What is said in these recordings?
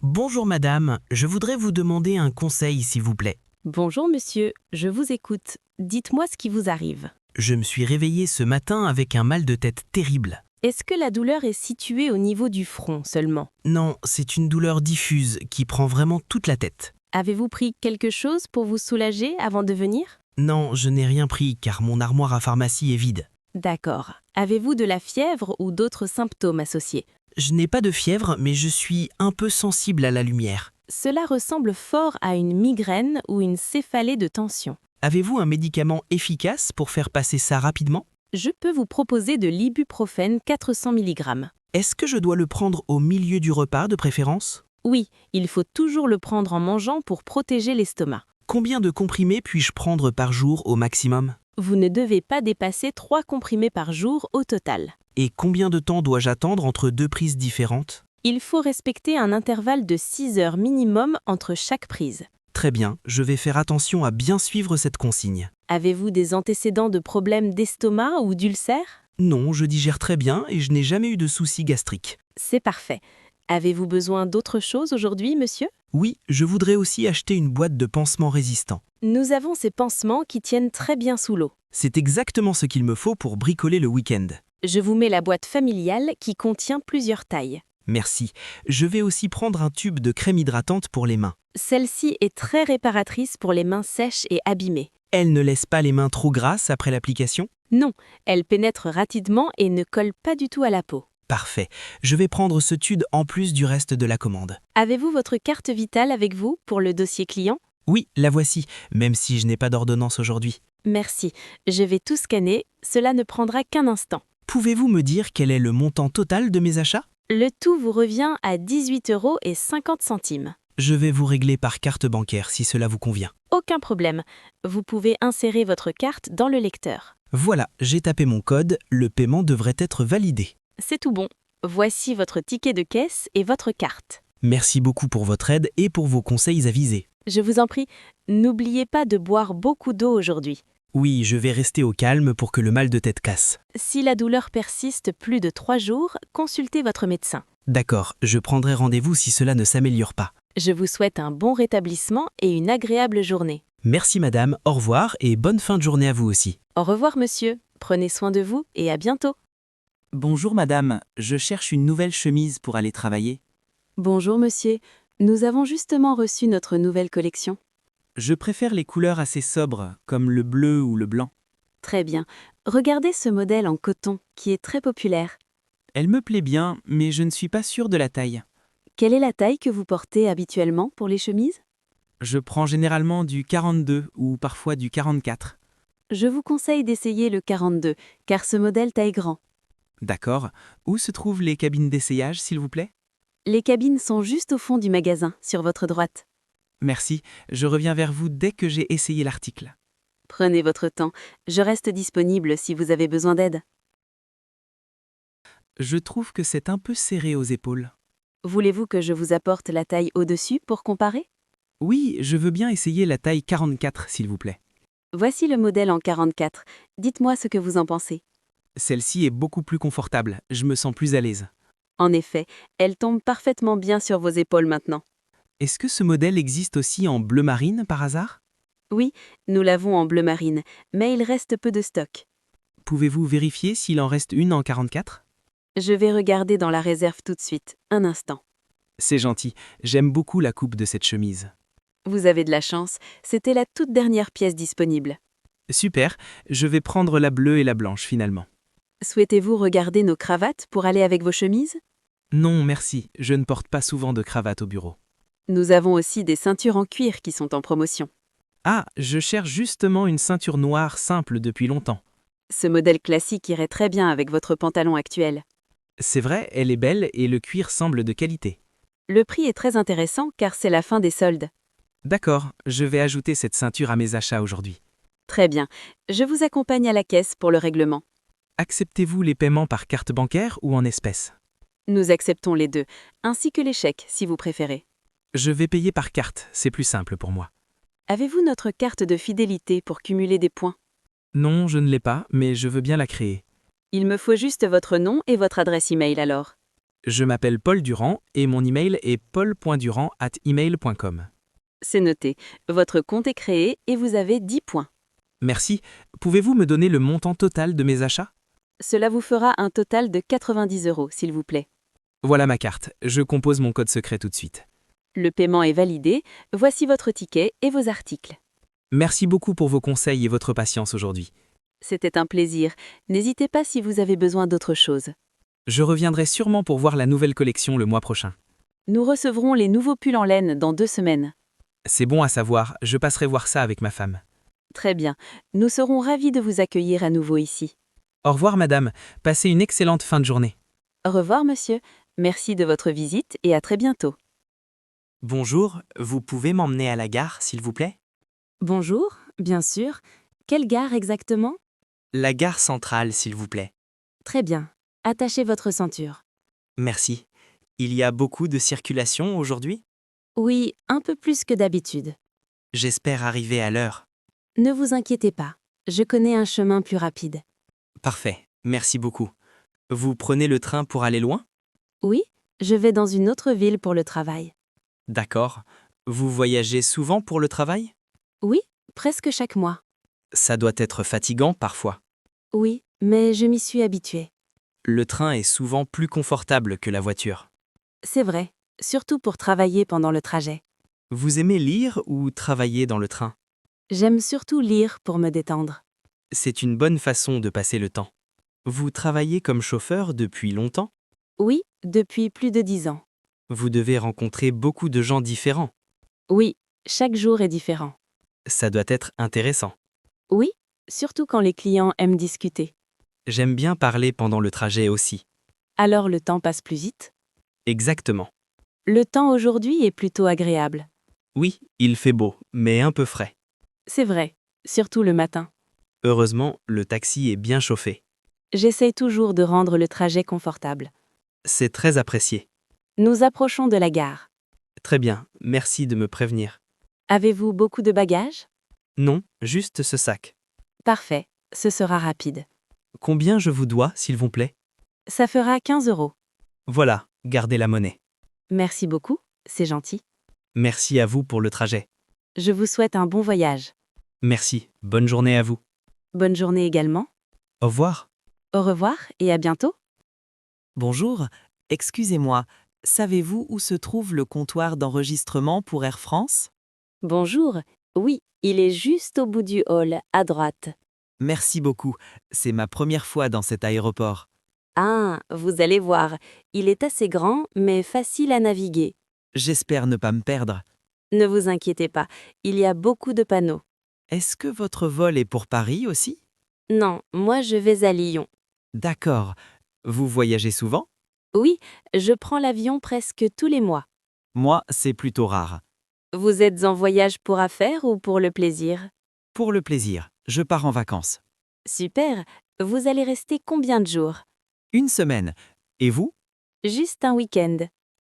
Bonjour madame, je voudrais vous demander un conseil s'il vous plaît. Bonjour monsieur, je vous écoute. Dites-moi ce qui vous arrive. Je me suis réveillé ce matin avec un mal de tête terrible. Est-ce que la douleur est située au niveau du front seulement? Non, c'est une douleur diffuse qui prend vraiment toute la tête. Avez-vous pris quelque chose pour vous soulager avant de venir? Non, je n'ai rien pris car mon armoire à pharmacie est vide. D'accord. Avez-vous de la fièvre ou d'autres symptômes associés? Je n'ai pas de fièvre mais je suis un peu sensible à la lumière. Cela ressemble fort à une migraine ou une céphalée de tension. Avez-vous un médicament efficace pour faire passer ça rapidement? Je peux vous proposer de l'ibuprofène 400 mg. Est-ce que je dois le prendre au milieu du repas de préférence? Oui, il faut toujours le prendre en mangeant pour protéger l'estomac. Combien de comprimés puis-je prendre par jour au maximum? Vous ne devez pas dépasser 3 comprimés par jour au total. Et combien de temps dois-je attendre entre deux prises différentes? Il faut respecter un intervalle de 6 heures minimum entre chaque prise. Très bien, je vais faire attention à bien suivre cette consigne. Avez-vous des antécédents de problèmes d'estomac ou d'ulcères? Non, je digère très bien et je n'ai jamais eu de soucis gastriques. C'est parfait. Avez-vous besoin d'autre chose aujourd'hui, monsieur? Oui, je voudrais aussi acheter une boîte de pansements résistants. Nous avons ces pansements qui tiennent très bien sous l'eau. C'est exactement ce qu'il me faut pour bricoler le week-end. Je vous mets la boîte familiale qui contient plusieurs tailles. Merci. Je vais aussi prendre un tube de crème hydratante pour les mains. Celle-ci est très réparatrice pour les mains sèches et abîmées. Elle ne laisse pas les mains trop grasses après l'application? Non, elle pénètre rapidement et ne colle pas du tout à la peau. Parfait. Je vais prendre ce tube en plus du reste de la commande. Avez-vous votre carte vitale avec vous pour le dossier client? Oui, la voici, même si je n'ai pas d'ordonnance aujourd'hui. Merci. Je vais tout scanner. Cela ne prendra qu'un instant. Pouvez-vous me dire quel est le montant total de mes achats? Le tout vous revient à 18,50 €. Je vais vous régler par carte bancaire si cela vous convient. Aucun problème. Vous pouvez insérer votre carte dans le lecteur. Voilà, j'ai tapé mon code, le paiement devrait être validé. C'est tout bon. Voici votre ticket de caisse et votre carte. Merci beaucoup pour votre aide et pour vos conseils avisés. Je vous en prie, n'oubliez pas de boire beaucoup d'eau aujourd'hui. Oui, je vais rester au calme pour que le mal de tête casse. Si la douleur persiste plus de 3 jours, consultez votre médecin. D'accord, je prendrai rendez-vous si cela ne s'améliore pas. Je vous souhaite un bon rétablissement et une agréable journée. Merci madame, au revoir et bonne fin de journée à vous aussi. Au revoir monsieur, prenez soin de vous et à bientôt. Bonjour madame, je cherche une nouvelle chemise pour aller travailler. Bonjour monsieur, nous avons justement reçu notre nouvelle collection. Je préfère les couleurs assez sobres, comme le bleu ou le blanc. Très bien. Regardez ce modèle en coton qui est très populaire. Elle me plaît bien, mais je ne suis pas sûre de la taille. Quelle est la taille que vous portez habituellement pour les chemises? Je prends généralement du 42 ou parfois du 44. Je vous conseille d'essayer le 42, car ce modèle taille grand. D'accord. Où se trouvent les cabines d'essayage, s'il vous plaît? Les cabines sont juste au fond du magasin, sur votre droite. Merci, je reviens vers vous dès que j'ai essayé l'article. Prenez votre temps, je reste disponible si vous avez besoin d'aide. Je trouve que c'est un peu serré aux épaules. Voulez-vous que je vous apporte la taille au-dessus pour comparer? Oui, je veux bien essayer la taille 44, s'il vous plaît. Voici le modèle en 44. Dites-moi ce que vous en pensez. Celle-ci est beaucoup plus confortable, je me sens plus à l'aise. En effet, elle tombe parfaitement bien sur vos épaules maintenant. Est-ce que ce modèle existe aussi en bleu marine par hasard? Oui, nous l'avons en bleu marine, mais il reste peu de stock. Pouvez-vous vérifier s'il en reste une en 44? Je vais regarder dans la réserve tout de suite, un instant. C'est gentil, j'aime beaucoup la coupe de cette chemise. Vous avez de la chance, c'était la toute dernière pièce disponible. Super, je vais prendre la bleue et la blanche finalement. Souhaitez-vous regarder nos cravates pour aller avec vos chemises? Non, merci, je ne porte pas souvent de cravate au bureau. Nous avons aussi des ceintures en cuir qui sont en promotion. Ah, je cherche justement une ceinture noire simple depuis longtemps. Ce modèle classique irait très bien avec votre pantalon actuel. C'est vrai, elle est belle et le cuir semble de qualité. Le prix est très intéressant car c'est la fin des soldes. D'accord, je vais ajouter cette ceinture à mes achats aujourd'hui. Très bien, je vous accompagne à la caisse pour le règlement. Acceptez-vous les paiements par carte bancaire ou en espèces? Nous acceptons les deux, ainsi que les chèques si vous préférez. Je vais payer par carte, c'est plus simple pour moi. Avez-vous notre carte de fidélité pour cumuler des points? Non, je ne l'ai pas, mais je veux bien la créer. Il me faut juste votre nom et votre adresse e-mail alors. Je m'appelle Paul Durand et mon email est paul.durand@email.com. C'est noté. Votre compte est créé et vous avez 10 points. Merci. Pouvez-vous me donner le montant total de mes achats? Cela vous fera un total de 90 €, s'il vous plaît. Voilà ma carte. Je compose mon code secret tout de suite. Le paiement est validé. Voici votre ticket et vos articles. Merci beaucoup pour vos conseils et votre patience aujourd'hui. C'était un plaisir. N'hésitez pas si vous avez besoin d'autre chose. Je reviendrai sûrement pour voir la nouvelle collection le mois prochain. Nous recevrons les nouveaux pulls en laine dans 2 semaines. C'est bon à savoir, je passerai voir ça avec ma femme. Très bien. Nous serons ravis de vous accueillir à nouveau ici. Au revoir madame, passez une excellente fin de journée. Au revoir, monsieur. Merci de votre visite et à très bientôt. Bonjour, vous pouvez m'emmener à la gare, s'il vous plaît? Bonjour, bien sûr. Quelle gare exactement? La gare centrale, s'il vous plaît. Très bien. Attachez votre ceinture. Merci. Il y a beaucoup de circulation aujourd'hui? Oui, un peu plus que d'habitude. J'espère arriver à l'heure. Ne vous inquiétez pas. Je connais un chemin plus rapide. Parfait, merci beaucoup. Vous prenez le train pour aller loin? Oui, je vais dans une autre ville pour le travail. D'accord. Vous voyagez souvent pour le travail? Oui, presque chaque mois. Ça doit être fatigant parfois. Oui, mais je m'y suis habituée. Le train est souvent plus confortable que la voiture. C'est vrai, surtout pour travailler pendant le trajet. Vous aimez lire ou travailler dans le train? J'aime surtout lire pour me détendre. C'est une bonne façon de passer le temps. Vous travaillez comme chauffeur depuis longtemps? Oui, depuis plus de 10 ans. Vous devez rencontrer beaucoup de gens différents. Oui, chaque jour est différent. Ça doit être intéressant. Oui, surtout quand les clients aiment discuter. J'aime bien parler pendant le trajet aussi. Alors le temps passe plus vite. Exactement. Le temps aujourd'hui est plutôt agréable. Oui, il fait beau, mais un peu frais. C'est vrai, surtout le matin. Heureusement, le taxi est bien chauffé. J'essaye toujours de rendre le trajet confortable. C'est très apprécié. Nous approchons de la gare. Très bien, merci de me prévenir. Avez-vous beaucoup de bagages? Non, juste ce sac. Parfait, ce sera rapide. Combien je vous dois, s'il vous plaît? Ça fera 15 €. Voilà, gardez la monnaie. Merci beaucoup, c'est gentil. Merci à vous pour le trajet. Je vous souhaite un bon voyage. Merci, bonne journée à vous. Bonne journée également. Au revoir. Au revoir et à bientôt. Bonjour, excusez-moi, savez-vous où se trouve le comptoir d'enregistrement pour Air France? Bonjour. Oui, il est juste au bout du hall, à droite. Merci beaucoup, c'est ma première fois dans cet aéroport. Ah, vous allez voir, il est assez grand, mais facile à naviguer. J'espère ne pas me perdre. Ne vous inquiétez pas, il y a beaucoup de panneaux. Est-ce que votre vol est pour Paris aussi? Non, moi je vais à Lyon. D'accord. Vous voyagez souvent? Oui, je prends l'avion presque tous les mois. Moi, c'est plutôt rare. Vous êtes en voyage pour affaires ou pour le plaisir? Pour le plaisir, je pars en vacances. Super, vous allez rester combien de jours? Une semaine. Et vous? Juste un week-end.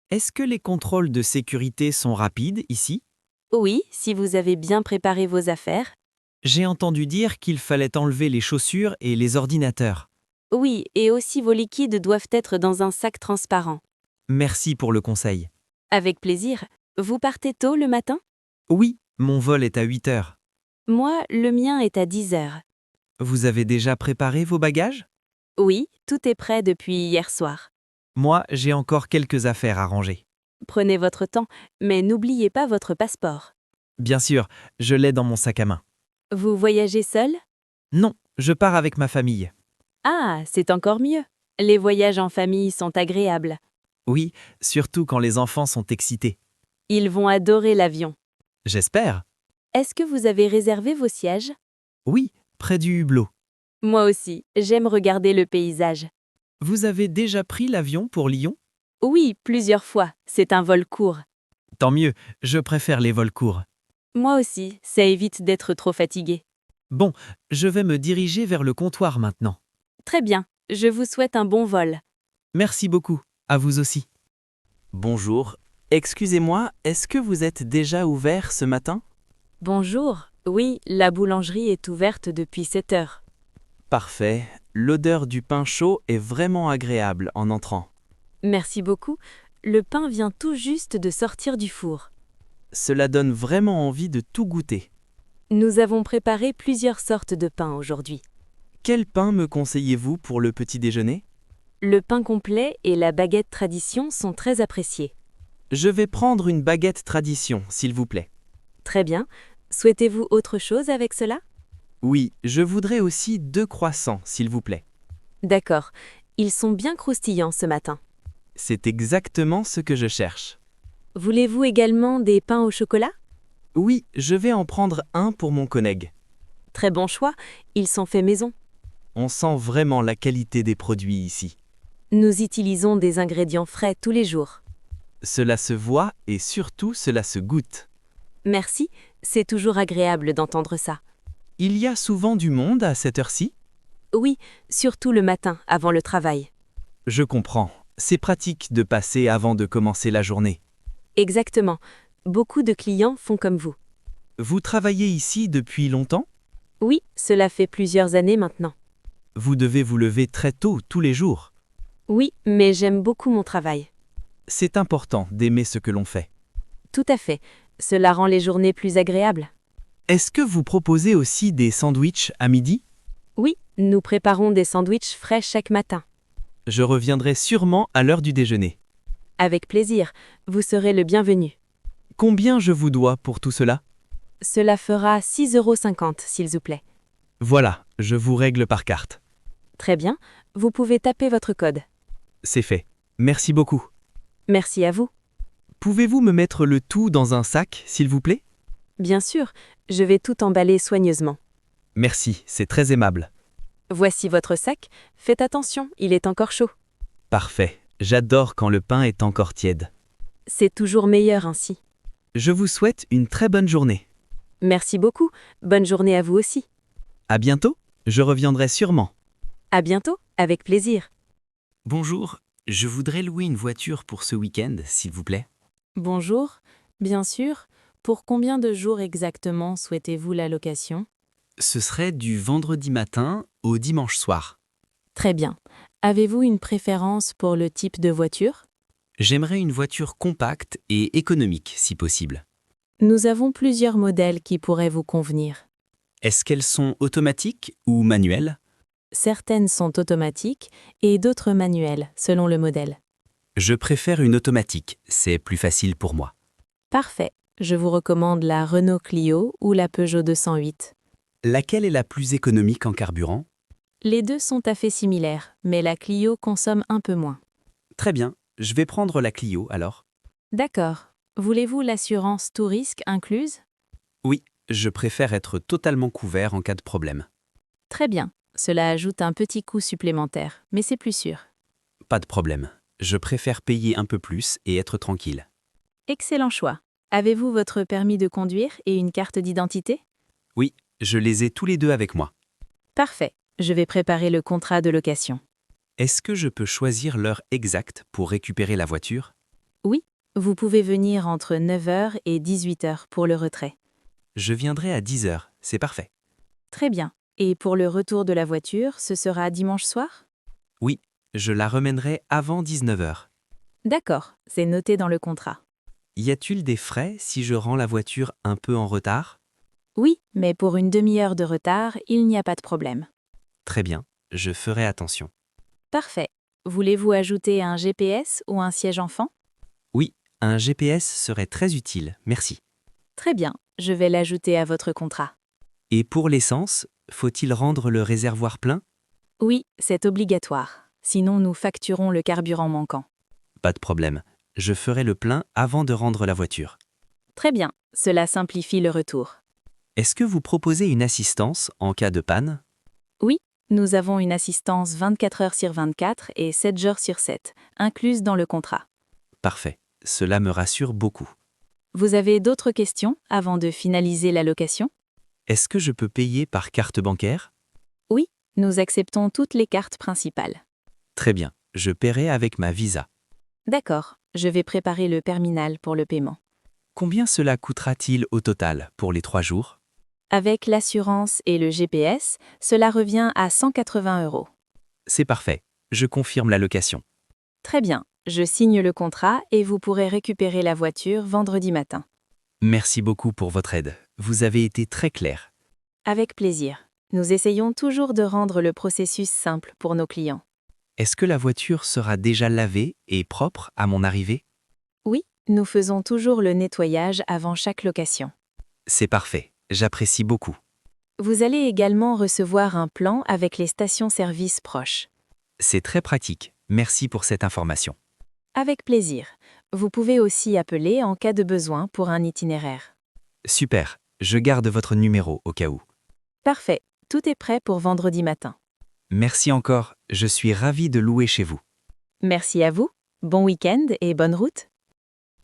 Est-ce que les contrôles de sécurité sont rapides ici? Oui, si vous avez bien préparé vos affaires. J'ai entendu dire qu'il fallait enlever les chaussures et les ordinateurs. Oui, et aussi vos liquides doivent être dans un sac transparent. Merci pour le conseil. Avec plaisir. Vous partez tôt le matin? Oui, mon vol est à 8 heures. Moi, le mien est à 10 heures. Vous avez déjà préparé vos bagages? Oui, tout est prêt depuis hier soir. Moi, j'ai encore quelques affaires à ranger. Prenez votre temps, mais n'oubliez pas votre passeport. Bien sûr, je l'ai dans mon sac à main. Vous voyagez seul? Non, je pars avec ma famille. Ah, c'est encore mieux. Les voyages en famille sont agréables. Oui, surtout quand les enfants sont excités. Ils vont adorer l'avion. J'espère. Est-ce que vous avez réservé vos sièges? Oui, près du hublot. Moi aussi, j'aime regarder le paysage. Vous avez déjà pris l'avion pour Lyon? Oui, plusieurs fois. C'est un vol court. Tant mieux, je préfère les vols courts. Moi aussi, ça évite d'être trop fatigué. Bon, je vais me diriger vers le comptoir maintenant. Très bien, je vous souhaite un bon vol. Merci beaucoup, à vous aussi. Bonjour, excusez-moi, est-ce que vous êtes déjà ouvert ce matin? Bonjour, oui, la boulangerie est ouverte depuis 7 heures. Parfait, l'odeur du pain chaud est vraiment agréable en entrant. Merci beaucoup. Le pain vient tout juste de sortir du four. Cela donne vraiment envie de tout goûter. Nous avons préparé plusieurs sortes de pain aujourd'hui. Quel pain me conseillez-vous pour le petit déjeuner? Le pain complet et la baguette tradition sont très appréciés. Je vais prendre une baguette tradition, s'il vous plaît. Très bien. Souhaitez-vous autre chose avec cela? Oui, je voudrais aussi 2 croissants, s'il vous plaît. D'accord. Ils sont bien croustillants ce matin. C'est exactement ce que je cherche. Voulez-vous également des pains au chocolat? Oui, je vais en prendre un pour mon collègue. Très bon choix. Ils sont faits maison. On sent vraiment la qualité des produits ici. Nous utilisons des ingrédients frais tous les jours. Cela se voit et surtout cela se goûte. Merci. C'est toujours agréable d'entendre ça. Il y a souvent du monde à cette heure-ci? Oui, surtout le matin, avant le travail. Je comprends. C'est pratique de passer avant de commencer la journée. Exactement. Beaucoup de clients font comme vous. Vous travaillez ici depuis longtemps? Oui, cela fait plusieurs années maintenant. Vous devez vous lever très tôt tous les jours. Oui, mais j'aime beaucoup mon travail. C'est important d'aimer ce que l'on fait. Tout à fait. Cela rend les journées plus agréables. Est-ce que vous proposez aussi des sandwichs à midi? Oui, nous préparons des sandwichs frais chaque matin. Je reviendrai sûrement à l'heure du déjeuner. Avec plaisir, vous serez le bienvenu. Combien je vous dois pour tout cela? Cela fera 6,50 €, s'il vous plaît. Voilà, je vous règle par carte. Très bien, vous pouvez taper votre code. C'est fait. Merci beaucoup. Merci à vous. Pouvez-vous me mettre le tout dans un sac, s'il vous plaît? Bien sûr, je vais tout emballer soigneusement. Merci, c'est très aimable. Voici votre sac. Faites attention, il est encore chaud. Parfait. J'adore quand le pain est encore tiède. C'est toujours meilleur ainsi. Je vous souhaite une très bonne journée. Merci beaucoup. Bonne journée à vous aussi. À bientôt, je reviendrai sûrement. À bientôt, avec plaisir. Bonjour, je voudrais louer une voiture pour ce week-end, s'il vous plaît. Bonjour, bien sûr. Pour combien de jours exactement souhaitez-vous la location? Ce serait du vendredi matin au dimanche soir. Très bien. Avez-vous une préférence pour le type de voiture? J'aimerais une voiture compacte et économique, si possible. Nous avons plusieurs modèles qui pourraient vous convenir. Est-ce qu'elles sont automatiques ou manuelles? Certaines sont automatiques et d'autres manuelles, selon le modèle. Je préfère une automatique, c'est plus facile pour moi. Parfait. Je vous recommande la Renault Clio ou la Peugeot 208. Laquelle est la plus économique en carburant? Les deux sont à fait similaires, mais la Clio consomme un peu moins. Très bien, je vais prendre la Clio alors. D'accord. Voulez-vous l'assurance tout risque incluse? Oui, je préfère être totalement couvert en cas de problème. Très bien. Cela ajoute un petit coût supplémentaire, mais c'est plus sûr. Pas de problème. Je préfère payer un peu plus et être tranquille. Excellent choix. Avez-vous votre permis de conduire et une carte d'identité? Oui, je les ai tous les deux avec moi. Parfait. Je vais préparer le contrat de location. Est-ce que je peux choisir l'heure exacte pour récupérer la voiture? Oui, vous pouvez venir entre 9 h et 18 h pour le retrait. Je viendrai à 10 heures, c'est parfait. Très bien. Et pour le retour de la voiture, ce sera dimanche soir? Oui, je la remènerai avant 19 heures. D'accord, c'est noté dans le contrat. Y a-t-il des frais si je rends la voiture un peu en retard? Oui, mais pour une demi-heure de retard, il n'y a pas de problème. Très bien, je ferai attention. Parfait. Voulez-vous ajouter un GPS ou un siège enfant? Oui, un GPS serait très utile, merci. Très bien, je vais l'ajouter à votre contrat. Et pour l'essence, faut-il rendre le réservoir plein? Oui, c'est obligatoire. Sinon, nous facturons le carburant manquant. Pas de problème, je ferai le plein avant de rendre la voiture. Très bien, cela simplifie le retour. Est-ce que vous proposez une assistance en cas de panne? Oui, nous avons une assistance 24 heures sur 24 et 7 jours sur 7, incluse dans le contrat. Parfait, cela me rassure beaucoup. Vous avez d'autres questions avant de finaliser la location? Est-ce que je peux payer par carte bancaire? Oui, nous acceptons toutes les cartes principales. Très bien, je paierai avec ma Visa. D'accord, je vais préparer le terminal pour le paiement. Combien cela coûtera-t-il au total pour les 3 jours? Avec l'assurance et le GPS, cela revient à 180 €. C'est parfait, je confirme la location. Très bien, Je signe le contrat et vous pourrez récupérer la voiture vendredi matin. Merci beaucoup pour votre aide. Vous avez été très clair. Avec plaisir. Nous essayons toujours de rendre le processus simple pour nos clients. Est-ce que la voiture sera déjà lavée et propre à mon arrivée? Oui, nous faisons toujours le nettoyage avant chaque location. C'est parfait. J'apprécie beaucoup. Vous allez également recevoir un plan avec les stations-service proches. C'est très pratique. Merci pour cette information. Avec plaisir. Vous pouvez aussi appeler en cas de besoin pour un itinéraire. Super. Je garde votre numéro au cas où. Parfait. Tout est prêt pour vendredi matin. Merci encore. Je suis ravi de louer chez vous. Merci à vous. Bon week-end et bonne route.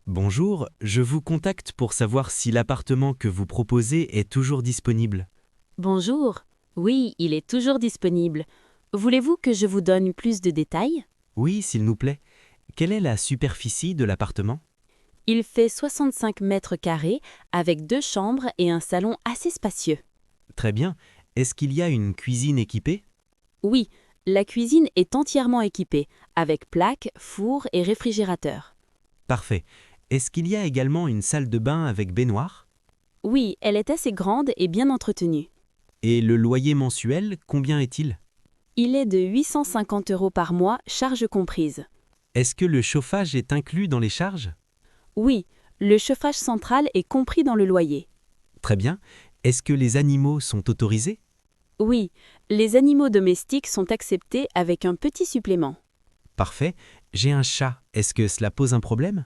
Bonjour, je vous contacte pour savoir si l'appartement que vous proposez est toujours disponible. Bonjour. Oui, il est toujours disponible. Voulez-vous que je vous donne plus de détails? Oui, s'il nous plaît. Quelle est la superficie de l'appartement? Il fait 65 mètres carrés avec 2 chambres et un salon assez spacieux. Très bien. Est-ce qu'il y a une cuisine équipée? Oui, la cuisine est entièrement équipée, avec plaque, four et réfrigérateur. Parfait. Est-ce qu'il y a également une salle de bain avec baignoire? Oui, elle est assez grande et bien entretenue. Et le loyer mensuel, combien est-il? Il est de 850 € par mois, charges comprises. Est-ce que le chauffage est inclus dans les charges? Oui, le chauffage central est compris dans le loyer. Très bien. Est-ce que les animaux sont autorisés? Oui, les animaux domestiques sont acceptés avec un petit supplément. Parfait. J'ai un chat. Est-ce que cela pose un problème?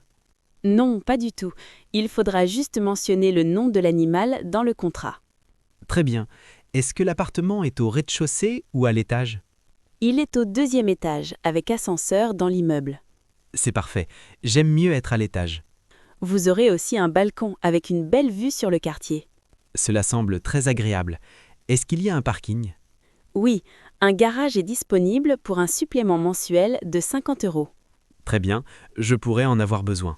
Non, pas du tout. Il faudra juste mentionner le nom de l'animal dans le contrat. Très bien. Est-ce que l'appartement est au rez-de-chaussée ou à l'étage? Il est au 2e étage, avec ascenseur dans l'immeuble. C'est parfait. J'aime mieux être à l'étage. Vous aurez aussi un balcon avec une belle vue sur le quartier. Cela semble très agréable. Est-ce qu'il y a un parking? Oui, un garage est disponible pour un supplément mensuel de 50 €. Très bien. Je pourrais en avoir besoin.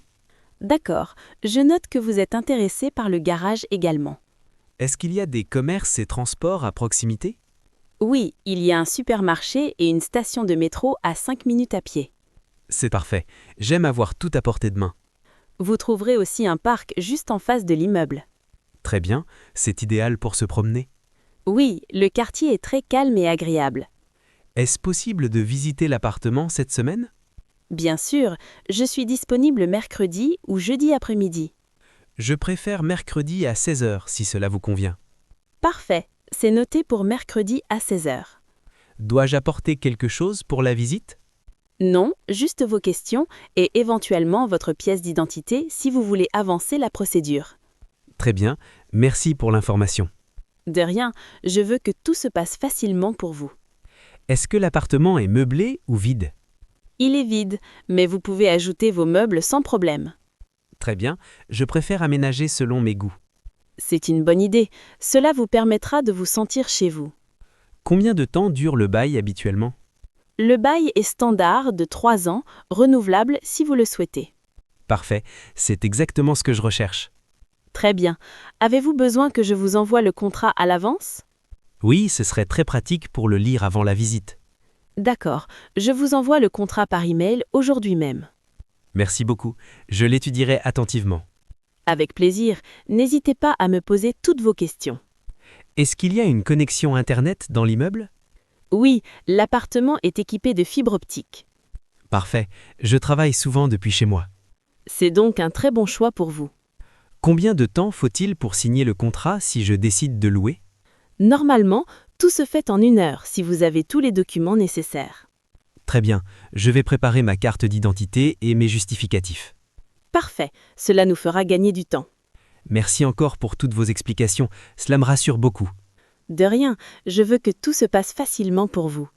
D'accord, je note que vous êtes intéressé par le garage également. Est-ce qu'il y a des commerces et transports à proximité? Oui, il y a un supermarché et une station de métro à 5 minutes à pied. C'est parfait. J'aime avoir tout à portée de main. Vous trouverez aussi un parc juste en face de l'immeuble. Très bien. C'est idéal pour se promener. Oui, le quartier est très calme et agréable. Est-ce possible de visiter l'appartement cette semaine? Bien sûr, je suis disponible mercredi ou jeudi après-midi. Je préfère mercredi à 16 h si cela vous convient. Parfait, c'est noté pour mercredi à 16 h. Dois-je apporter quelque chose pour la visite? Non, juste vos questions et éventuellement votre pièce d'identité si vous voulez avancer la procédure. Très bien. Merci pour l'information. De rien, je veux que tout se passe facilement pour vous. Est-ce que l'appartement est meublé ou vide? Il est vide, mais vous pouvez ajouter vos meubles sans problème. Très bien. Je préfère aménager selon mes goûts. C'est une bonne idée. Cela vous permettra de vous sentir chez vous. Combien de temps dure le bail habituellement? Le bail est standard de 3 ans, renouvelable si vous le souhaitez. Parfait. C'est exactement ce que je recherche. Très bien. Avez-vous besoin que je vous envoie le contrat à l'avance? Oui, ce serait très pratique pour le lire avant la visite. D'accord. Je vous envoie le contrat par email aujourd'hui même. Merci beaucoup. Je l'étudierai attentivement. Avec plaisir. N'hésitez pas à me poser toutes vos questions. Est-ce qu'il y a une connexion Internet dans l'immeuble? Oui, l'appartement est équipé de fibre optique. Parfait. Je travaille souvent depuis chez moi. C'est donc un très bon choix pour vous. Combien de temps faut-il pour signer le contrat si je décide de louer? Normalement, tout se fait en 1 heure si vous avez tous les documents nécessaires. Très bien. Je vais préparer ma carte d'identité et mes justificatifs. Parfait, cela nous fera gagner du temps. Merci encore pour toutes vos explications. Cela me rassure beaucoup. De rien, je veux que tout se passe facilement pour vous.